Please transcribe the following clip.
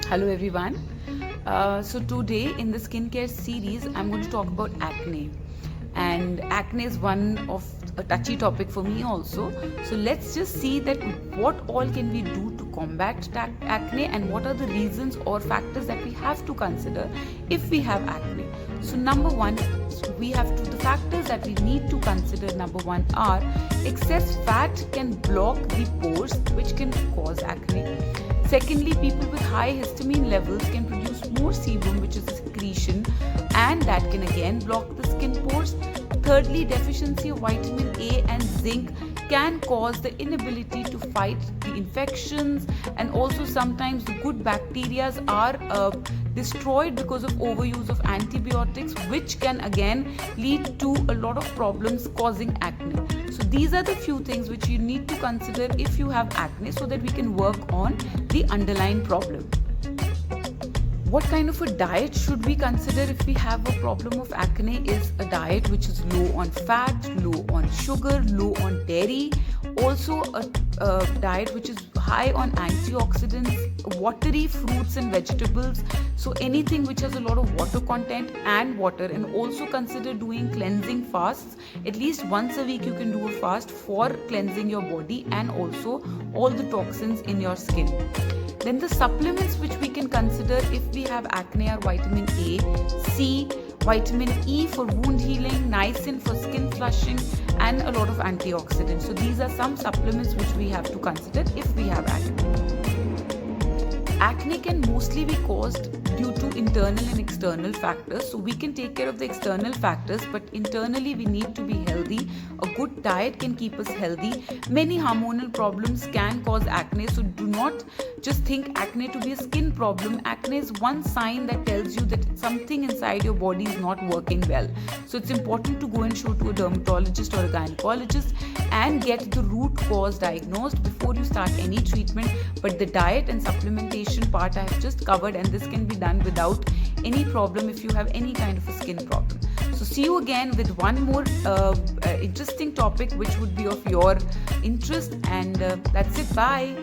Hello everyone. So today in the skincare series, I'm going to talk about acne, and acne is one of a touchy topic for me also. So let's just see that what all can we do to combat acne, and what are the reasons or factors that we have to consider if we have acne. So number one, the factors that we need to consider. Number one are excess fat can block the pores, which can cause acne. Secondly, people with high histamine levels can produce more sebum, which is a secretion, and that can again block the skin pores. Thirdly, deficiency of vitamin A and zinc can cause the inability to fight the infections, and also sometimes the good bacteria are destroyed because of overuse of antibiotics, which can again lead to a lot of problems causing acne. So these are the few things which you need to consider if you have acne, so that we can work on the underlying problem. What kind of a diet should we consider if we have a problem of acne? Is a diet which is low on fat, low on sugar, low on dairy, also a diet which is high on antioxidants, watery fruits and vegetables, so anything which has a lot of water content and water. And also consider doing cleansing fasts. At least once a week you can do a fast for cleansing your body and also all the toxins in your skin. Then the supplements which we can consider if we have acne are vitamin A, C, vitamin E for wound healing, niacin for skin flushing, and a lot of antioxidants. So these are some supplements which we have to consider if we have acne. Acne can mostly be caused due to internal and external factors. So we can take care of the external factors, but internally we need to be healthy. A good diet can keep us healthy. Many hormonal problems can cause acne, so do not just think acne to be a skin problem. Acne is one sign that tells you that something inside your body is not working well. So it's important to go and show to a dermatologist or a gynecologist and get the root cause diagnosed before you start any treatment. But the diet and supplementation part I have just covered, and this can be done without any problem if you have any kind of a skin problem. So see you again with one more interesting topic which would be of your interest, and that's it. Bye.